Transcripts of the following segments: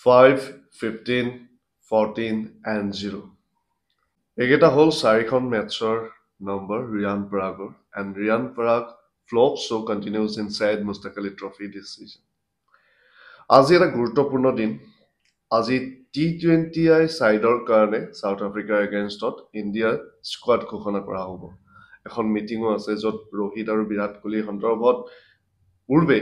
5, 15, 14 and 0 এইকেইটা হ'ল চাৰিখন মেটছৰ নম্বৰ ৰিয়ান পৰাগৰ and Riyan Parag flop show continues in Syed Mustaq Ali Trophy this season. আজি এটা গুৰুত্বপূৰ্ণ দিন আজি T20I সাইডৰ কাৰণে সাউথ আফ্ৰিকাৰ এগেইনষ্টত ইণ্ডিয়াৰ স্কোৱাড ঘোষণা কৰা হ'ব এখন মিটিঙো আছে য'ত ৰোহিত আৰু বিৰাট কোহলি সন্দৰ্ভত পূৰ্বে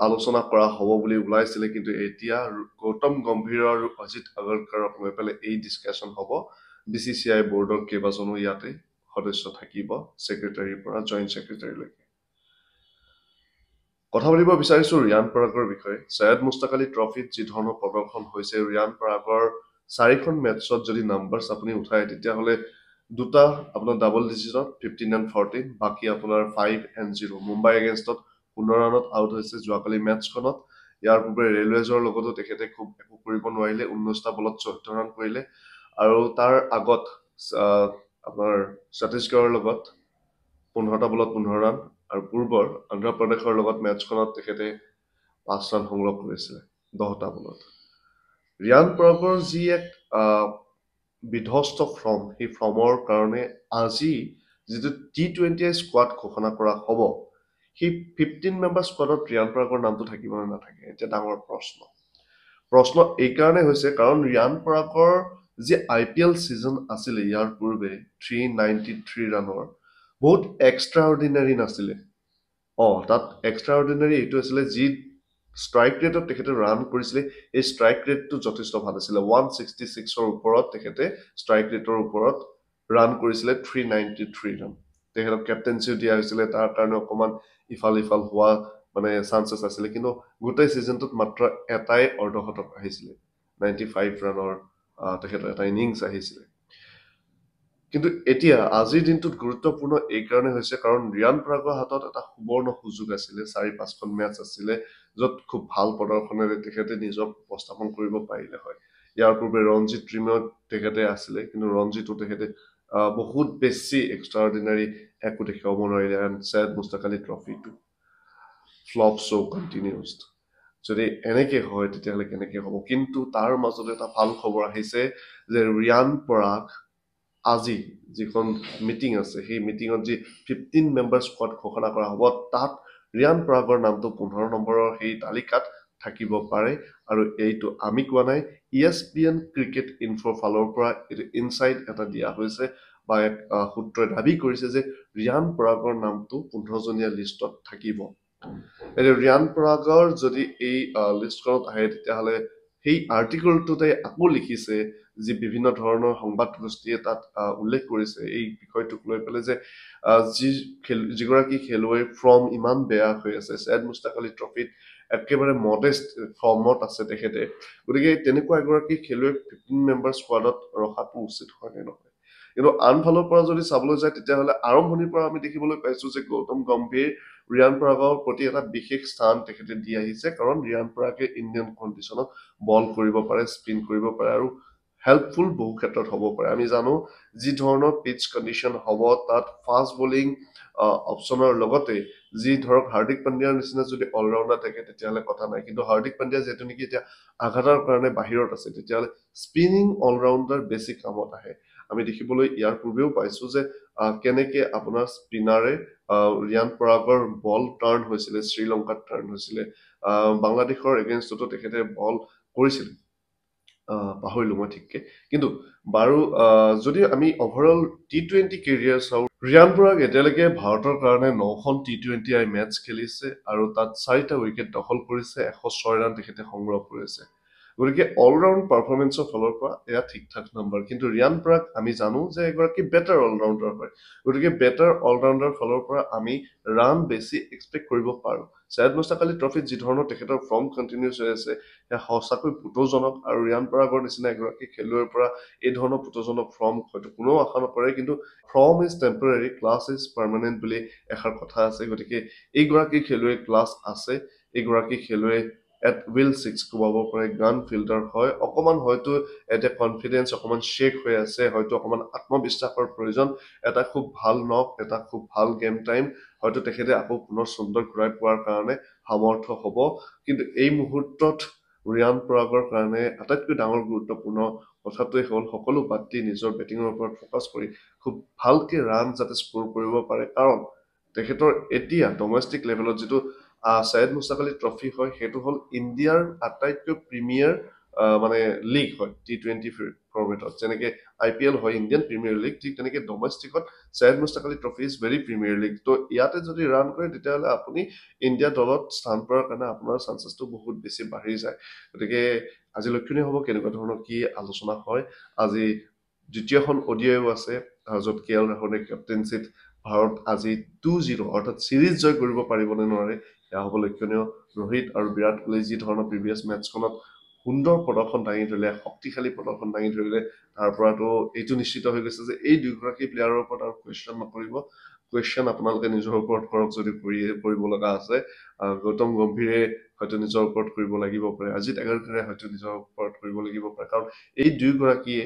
আলোচনা কৰা হ'ব বুলি ওলাইছিলে কিন্তু এতিয়া গৌতম গম্ভীৰ আৰু অজিত আগৰকাৰক লৈ পেলাই এই ডিছকাশ্যন হ'ব BCCI boardৰ কেইবাজনো ইয়াতে সদস্য থাকিব সেক্ৰেটাৰীৰ পৰা জইণ্ট সেক্ৰেটাৰীলৈকে কথা পাতিব বিচাৰিছো ৰিয়ান পৰাগৰ বিষয়ে সৈয়দ মুস্তাক আলী ট্ৰফিত যি ধৰণৰ প্ৰদৰ্শন হৈছে ৰিয়ান পৰাগৰ চাৰিখন মেটছত যদি নাম্বাৰছ আপুনি উঠায় তেতিয়াহ'লে দুটা আপোনাৰ ডাবল ডিজিটত 15 and 14 বাকি আপোনাৰ 5 and 0 মুম্বাই এগেইনষ্টত 15 ৰানত আউট হৈছে যোৱাকালি মেটছখনত ইয়াৰ পূৰ্বে ৰেলৱেজৰ লগতো তেখেতে খুব একো কৰিব নোৱাৰিলে 19টা বলত 14 ৰান কৰিলে আৰু তাৰ আগত আপোনাৰ ছত্তীশগড়ৰ লগত 15টা বলত 15 ৰান আৰু পূৰ্বৰ অন্ধ্ৰ প্ৰদেশৰ লগত মেটছখনত তেখেতে 5 ৰান সংগ্ৰহ কৰিছিলে 10টা বলত ৰিয়ান পৰাগৰ যি এক বিধ্বস্ত ফৰ্ম সেই ফৰ্মৰ কাৰণে আজি যিটো T20I স্কোৱাড ঘোষণা কৰা হ'ব সেই 15 মেম্বাৰ স্কোৱাডত ৰিয়ান পৰাগৰ নামটো থাকিব নে নাথাকে এটা ডাঙৰ প্ৰশ্ন এই কাৰণে হৈছে কাৰণ ৰিয়ান পৰাগৰ যে IPL সিজন আছিলে ইয়াৰ পূৰ্বে 393 ৰানৰ বহুত এক্সট্ৰাঅৰ্ডিনাৰী নাছিলে তাত এক্সট্ৰাঅৰ্ডিনাৰী এইটো আছিলে যি স্ট্ৰাইক ৰেটত তেখেতে ৰান কৰিছিলে এই স্ট্ৰাইক ৰেটটো যথেষ্ট ভাল আছিলে 166ৰ ওপৰত তেখেতে স্ট্ৰাইক ৰেটৰ ওপৰত ৰান কৰিছিলে 393 ৰান তেখেতক কেপ্টেনচিও দিয়া হৈছিলে তাৰ কাৰণে অকমান ইফাল হোৱা মানে চান্সেছ আছিলে কিন্তু গোটেই সিজনটোত মাত্ৰ এটাই অৰ্ধশতক আহিছিলে 95 ৰানৰ তেখেতৰ এটা ইনিংছ আহিছিলে কিন্তু এতিয়া আজিৰ দিনটোত গুৰুত্বপূৰ্ণ এই কাৰণে হৈছে কাৰণ ৰিয়ান পৰাগৰ হাতত এটা সুবৰ্ণ সুযোগ আছিলে 4-5খন মেটছ আছিলে য'ত খুব ভাল প্ৰদৰ্শনেৰে তেখেতে নিজক উপস্থাপন কৰিব পাৰিলে হয় ইয়াৰ পূৰ্বে ৰঞ্জিত ট্ৰিমত তেখেতে আছিলে কিন্তু ৰঞ্জিতো তেখেতে বহুত বেছি এক্সট্ৰাঅৰ্ডিনাৰী একো দেখাব নোৱাৰিলে and সৈয়দ মুস্তাক আলী ট্ৰফিটো ফ্লপ show continues যদি এনেকে হয় তেতিয়াহ'লে কেনেকে হ'ব কিন্তু তাৰ মাজতে এটা ভাল খবৰ আহিছে যে ৰিয়ান পৰাগ আজি যিখন মিটিং আছে সেই মিটিঙত যি 15 মেম্বাৰ স্কোৱাড ঘোষণা কৰা হ'ব তাত ৰিয়ান পৰাগৰ নামটো 15 নম্বৰৰ সেই তালিকাত থাকিব পাৰে আৰু এইটো আমি কোৱা নাই ESPN ক্ৰিকেট ইনফোৰ ফালৰ পৰা ইনসাইড এটা দিয়া হৈছে বা এক সূত্ৰই দাবী কৰিছে যে ৰিয়ান পৰাগৰ নামটো 15 জনীয়া লিষ্টত থাকিব ৰিয়ান পৰাগৰ যদি এই লিষ্টখনত আহে তেতিয়াহ'লে সেই আৰ্টিকলটোতে আকৌ লিখিছে যি বিভিন্ন ধৰণৰ সংবাদ গোষ্ঠীয়ে তাত উল্লেখ কৰিছে এই বিষয়টোক লৈ পেলাই যে যিগৰাকী খেলুৱৈ ফৰ্ম ইমান বেয়া হৈ আছে সৈয়দ মুস্তাক আলী ট্ৰফিত একেবাৰে মডেষ্ট ফৰ্মত আছে তেখেতে গতিকে তেনেকুৱা এগৰাকী খেলুৱৈ 15 মেম্বাৰ স্কোৱাডত ৰখাটো উচিত হয় নে নহয় কিন্তু আনফালৰ পৰা যদি চাবলৈ যায় তেতিয়াহ'লে আৰম্ভণিৰ পৰা আমি দেখিবলৈ পাইছো যে গৌতম গম্ভীৰ ৰিয়ান পৰাগৰ প্ৰতি এটা বিশেষ স্থান তেখেতে দি আহিছে কাৰণ ৰিয়ান পৰাগে ইণ্ডিয়ান কণ্ডিশ্যনত বল কৰিব পাৰে স্পিন কৰিব পাৰে আৰু হেল্পফুল বহু ক্ষেত্ৰত হ'ব পাৰে আমি জানো যি ধৰণৰ পিচ কণ্ডিশ্যন হ'ব তাত ফাষ্ট বলিং অপশ্যনৰ লগতে যি ধৰক হাৰ্দিক পাণ্ডিয়াৰ নিচিনা যদি অলৰাউণ্ডাৰ থাকে তেতিয়াহ'লে কথা নাই কিন্তু হাৰ্দিক পাণ্ডিয়া যেহেতু নেকি এতিয়া আঘাতৰ কাৰণে বাহিৰত আছে তেতিয়াহ'লে স্পিনিং অলৰাউণ্ডাৰ বেছি কামত আহে আমি দেখিবলৈ ইয়াৰ পূৰ্বেও পাইছো যে কেনেকে আপোনাৰ স্পিনাৰে ৰিয়ান পৰাগৰ বল টাৰ্ণ হৈছিলে শ্ৰীলংকাত টাৰ্ণ হৈছিলে বাংলাদেশৰ এগেইনষ্টতো তেখেতে বল কৰিছিল পাহৰিলো মই ঠিককে কিন্তু বাৰু যদি আমি ওভাৰঅল T20 কেৰিয়াৰ চাওঁ ৰিয়ান পৰাগ এতিয়ালৈকে ভাৰতৰ কাৰণে 9খন T20I মেটছ খেলিছে আৰু তাত 4টা উইকেট দখল কৰিছে 106 ৰান তেখেতে সংগ্ৰহ কৰিছে গতিকে অলৰাউণ্ড পাৰফৰ্মেন্সৰ ফালৰ পৰা এয়া ঠিক ঠাক নম্বৰ কিন্তু ৰিয়ান পৰাগ আমি জানো যে এগৰাকী বেটাৰ অলৰাউণ্ডাৰ হয় গতিকে বেটাৰ অলৰাউণ্ডাৰ ফালৰ পৰা আমি ৰান বেছি এক্সপেক্ট কৰিব পাৰো সৈয়দ মুস্তাক আলী ট্ৰফিত যি ধৰণৰ তেখেতৰ ফৰ্ম কণ্টিনিউছ হৈ আছে সেয়া সঁচাকৈ পুতৌজনক আৰু ৰিয়ান পৰাগৰ নিচিনা এগৰাকী খেলুৱৈৰ পৰা এই ধৰণৰ পুতৌজনক ফৰ্ম হয়তো কোনেও আশা নকৰে কিন্তু form is temporary class is permanent বুলি এষাৰ কথা আছে গতিকে এইগৰাকী খেলুৱৈ ক্লাছ আছে এইগৰাকী খেলুৱৈ এট উইল 6 কোবাব পাৰে গান ফিল্ডাৰ হয় অকমান হয়তো এটা কনফিডেন্স অকমান শেক হৈ আছে হয়তো অকমান আত্মবিশ্বাসৰ প্ৰয়োজন এটা খুব ভাল নক এটা খুব ভাল গেম টাইম হয়তো তেখেতে আকৌ পুনৰ সুন্দৰ ঘূৰাই পোৱাৰ কাৰণে সামৰ্থ হ'ব কিন্তু এই মুহূৰ্তত ৰিয়ান পৰাগৰ কাৰণে আটাইতকৈ ডাঙৰ গুৰুত্বপূৰ্ণ কথাটোৱে হ'ল সকলো বাদ দি নিজৰ বেটিঙৰ ওপৰত ফ'কাছ কৰি খুব ভালকে ৰান যাতে স্ক'ৰ কৰিব পাৰে, কাৰণ তেখেতৰ এতিয়া ডমেষ্টিক লেভেলত যিটো ছাইয়েদ মুস্তাক আলী ট্ৰফি হয় সেইটো হ'ল ইণ্ডিয়াৰ আটাইতকৈ প্ৰিমিয়াৰ মানে লীগ হয় T20 ফৰ্মেটত, যেনেকে IPL হয় ইণ্ডিয়ান প্ৰিমিয়াৰ লীগ, ঠিক তেনেকে ডমেষ্টিকত Syed Mushtaq Ali trophy is very premier league. তো ইয়াতে যদি ৰান কৰে তেতিয়াহ'লে আপুনি ইণ্ডিয়া দলত স্থান পোৱাৰ কাৰণে আপোনাৰ চান্সেছটো বহুত বেছি বাঢ়ি যায়। গতিকে আজি লক্ষণীয় হ'ব কেনেকুৱা ধৰণৰ কি আলোচনা হয়। আজি দ্বিতীয়খন ODIও আছে য'ত KL ৰাহুলে কেপ্টেইনশ্বিপ, ভাৰত আজি 2-0 অৰ্থাৎ চিৰিজ জয় কৰিব পাৰিবনে নোৱাৰে সেয়া হ'ব লক্ষণীয়। ৰোহিত আৰু বিৰাট কোহলি যি ধৰণৰ প্ৰিভিয়াছ মেটছখনত সুন্দৰ প্ৰদৰ্শন দাঙি ধৰিলে, শক্তিশালী প্ৰদৰ্শন দাঙি ধৰিলে, তাৰ পৰাতো এইটো নিশ্চিত হৈ গৈছে যে এই দুয়োগৰাকী প্লেয়াৰৰ ওপৰত আৰু কুৱেশ্যন নকৰিব। কুৱেশ্যন আপোনালোকে নিজৰ ওপৰত কৰক যদি কৰিব লগা আছে। গৌতম গম্ভীৰে হয়তো নিজৰ ওপৰত কৰিব লাগিব পাৰে, অজিত আগাৰকাৰে হয়তো নিজৰ ওপৰত কৰিব লাগিব পাৰে, কাৰণ এই দুয়োগৰাকীয়ে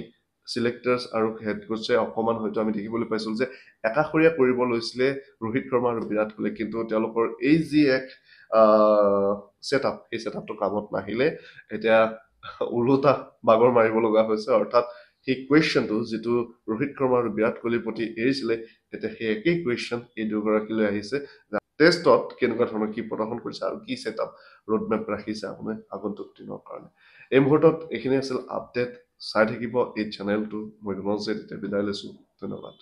চিলেক্টাৰ্ছ আৰু হেড কোচে অকণমান হয়তো আমি দেখিবলৈ পাইছিলোঁ যে একাষৰীয়া কৰিব লৈছিলে ৰোহিত শৰ্মা আৰু বিৰাট কোহলি, কিন্তু তেওঁলোকৰ এই যি এক ছেটআপ, সেই ছেটআপটো কামত নাহিলে, এতিয়া ওলোটা বাগৰ মাৰিব লগা হৈছে। অৰ্থাৎ সেই কুৱেশ্যনটো যিটো ৰোহিত শৰ্মা আৰু বিৰাট কোহলিৰ প্ৰতি এৰিছিলে, এতিয়া সেই একেই কুৱেশ্যন এই দুয়োগৰাকীলৈ আহিছে। টেষ্টত কেনেকুৱা ধৰণৰ কি প্ৰদৰ্শন কৰিছে আৰু কি ছেটআপ ৰোডমেপ ৰাখিছে আপুনি আগন্তুক দিনৰ কাৰণে। এই মুহূৰ্তত এইখিনি আছিল আপডেট। চাই থাকিব এই চেনেলটো। মই বিদায় লৈছোঁ। ধন্যবাদ।